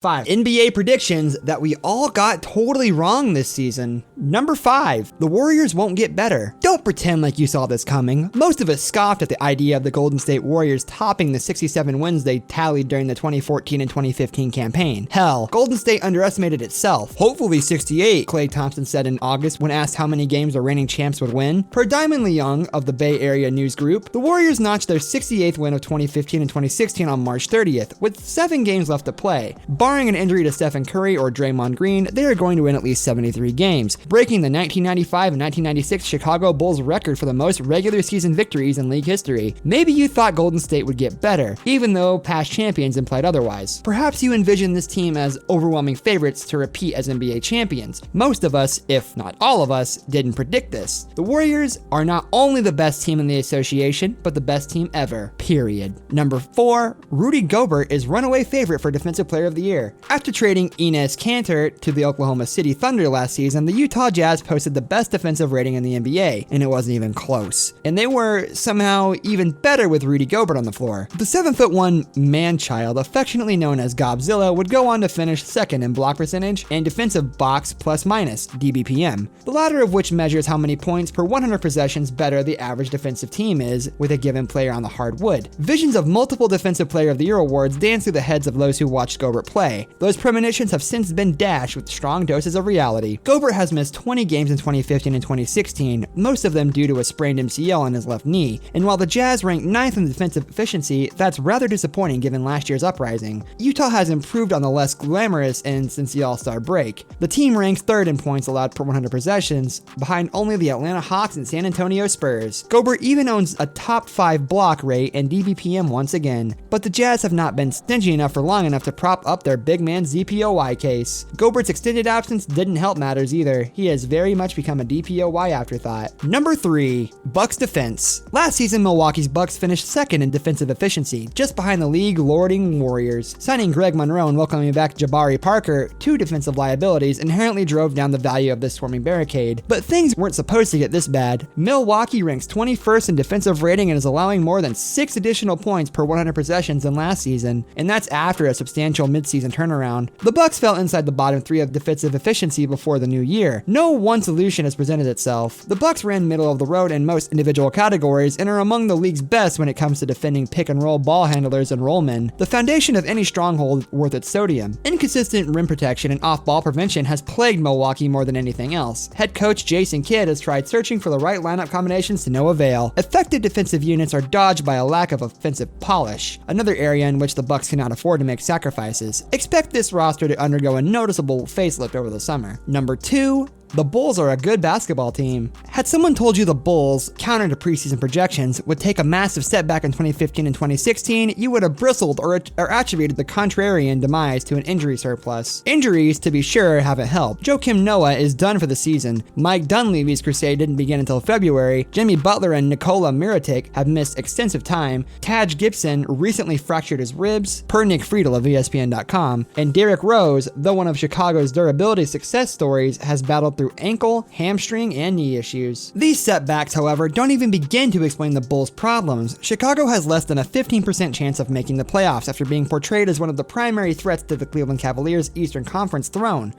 5 NBA predictions that we all got totally wrong this season. Number 5, the Warriors won't get better. Don't pretend like you saw this coming. Most of us scoffed at the idea of the Golden State Warriors topping the 67 wins they tallied during the 2014 and 2015 campaign. Hell, Golden State underestimated itself. Hopefully 68, Klay Thompson said in August when asked how many games the reigning champs would win. Per Diamond Leung of the Bay Area News Group, the Warriors notched their 68th win of 2015 and 2016 on March 30th, with 7 games left to play. Barring an injury to Stephen Curry or Draymond Green, they are going to win at least 73 games, breaking the 1995 and 1996 Chicago Bulls record for the most regular season victories in league history. Maybe you thought Golden State would get better, even though past champions implied otherwise. Perhaps you envision this team as overwhelming favorites to repeat as NBA champions. Most of us, if not all of us, didn't predict this. The Warriors are not only the best team in the association, but the best team ever, period. Number 4, Rudy Gobert is runaway favorite for Defensive Player of the Year. After trading Enes Kanter to the Oklahoma City Thunder last season, the Utah Jazz posted the best defensive rating in the NBA, and it wasn't even close. And they were somehow even better with Rudy Gobert on the floor. The 7'1" man-child, affectionately known as Gobzilla, would go on to finish second in block percentage and defensive box plus-minus (DBPM), the latter of which measures how many points per 100 possessions better the average defensive team is with a given player on the hardwood. Visions of multiple Defensive Player of the Year awards dance through the heads of those who watched Gobert play. Those premonitions have since been dashed with strong doses of reality. Gobert has missed 20 games in 2015 and 2016, most of them due to a sprained MCL on his left knee, and while the Jazz ranked 9th in defensive efficiency, that's rather disappointing given last year's uprising. Utah has improved on the less glamorous end since the All-Star break. The team ranks 3rd in points allowed per 100 possessions, behind only the Atlanta Hawks and San Antonio Spurs. Gobert even owns a top 5 block rate and DBPM once again, but the Jazz have not been stingy enough for long enough to prop up their big man ZPOY case. Gobert's extended absence didn't help matters either. He has very much become a DPOY afterthought. Number 3, Bucks defense. Last season, Milwaukee's Bucks finished 2nd in defensive efficiency, just behind the league lording Warriors. Signing Greg Monroe and welcoming back Jabari Parker, 2 defensive liabilities, inherently drove down the value of this swarming barricade. But things weren't supposed to get this bad. Milwaukee ranks 21st in defensive rating and is allowing more than 6 additional points per 100 possessions than last season, and that's after a substantial midseason turnaround. The Bucks fell inside the bottom 3 of defensive efficiency before the new year. No one solution has presented itself. The Bucks ran middle of the road in most individual categories and are among the league's best when it comes to defending pick and roll ball handlers and rollmen, the foundation of any stronghold worth its sodium. Inconsistent rim protection and off-ball prevention has plagued Milwaukee more than anything else. Head coach Jason Kidd has tried searching for the right lineup combinations to no avail. Effective defensive units are dodged by a lack of offensive polish, another area in which the Bucks cannot afford to make sacrifices. Expect this roster to undergo a noticeable facelift over the summer. Number 2, the Bulls are a good basketball team. Had someone told you the Bulls, counter to preseason projections, would take a massive step back in 2015 and 2016, you would have bristled or attributed the contrarian demise to an injury surplus. Injuries, to be sure, haven't helped. Joakim Noah is done for the season. Mike Dunleavy's crusade didn't begin until February. Jimmy Butler and Nikola Mirotic have missed extensive time. Taj Gibson recently fractured his ribs, per Nick Friedel of ESPN.com, and Derrick Rose, though one of Chicago's durability success stories, has battled through ankle, hamstring, and knee issues. These setbacks, however, don't even begin to explain the Bulls' problems. Chicago has less than a 15% chance of making the playoffs after being portrayed as one of the primary threats to the Cleveland Cavaliers' Eastern Conference throne.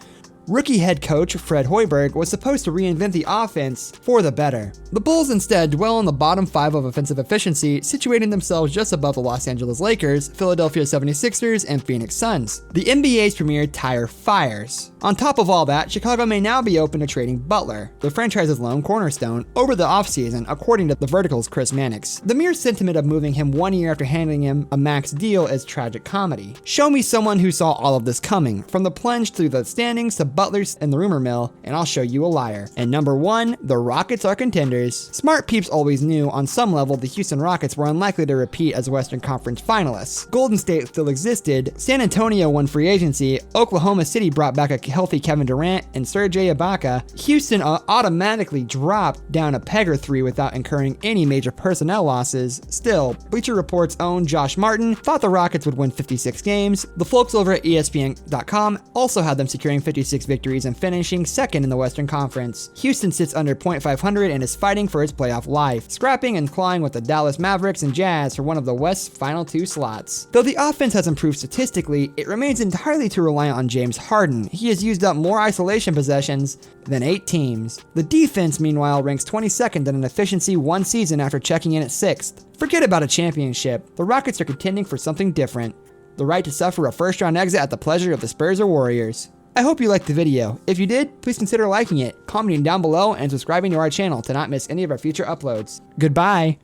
Rookie head coach Fred Hoiberg was supposed to reinvent the offense for the better. The Bulls instead dwell on the bottom 5 of offensive efficiency, situating themselves just above the Los Angeles Lakers, Philadelphia 76ers, and Phoenix Suns. The NBA's premier tire fires. On top of all that, Chicago may now be open to trading Butler, the franchise's lone cornerstone, over the offseason, according to The Vertical's Chris Mannix. The mere sentiment of moving him 1 year after handing him a max deal is tragic comedy. Show me someone who saw all of this coming, from the plunge through the standings to Butler's and the rumor mill, and I'll show you a liar. And number 1, the Rockets are contenders. Smart peeps always knew on some level the Houston Rockets were unlikely to repeat as Western Conference finalists. Golden State still existed, San Antonio won free agency, Oklahoma City brought back a healthy Kevin Durant and Serge Ibaka. Houston automatically dropped down a peg or 3 without incurring any major personnel losses. Still, Bleacher Report's own Josh Martin thought the Rockets would win 56 games. The folks over at ESPN.com also had them securing 56 victories and finishing second in the Western Conference. Houston sits under .500 and is fighting for its playoff life, scrapping and clawing with the Dallas Mavericks and Jazz for one of the West's final 2 slots. Though the offense has improved statistically, it remains entirely too reliant on James Harden. He has used up more isolation possessions than 8 teams. The defense, meanwhile, ranks 22nd in an efficiency one season after checking in at 6th. Forget about a championship. The Rockets are contending for something different: the right to suffer a first-round exit at the pleasure of the Spurs or Warriors. I hope you liked the video. If you did, please consider liking it, commenting down below, and subscribing to our channel to not miss any of our future uploads. Goodbye!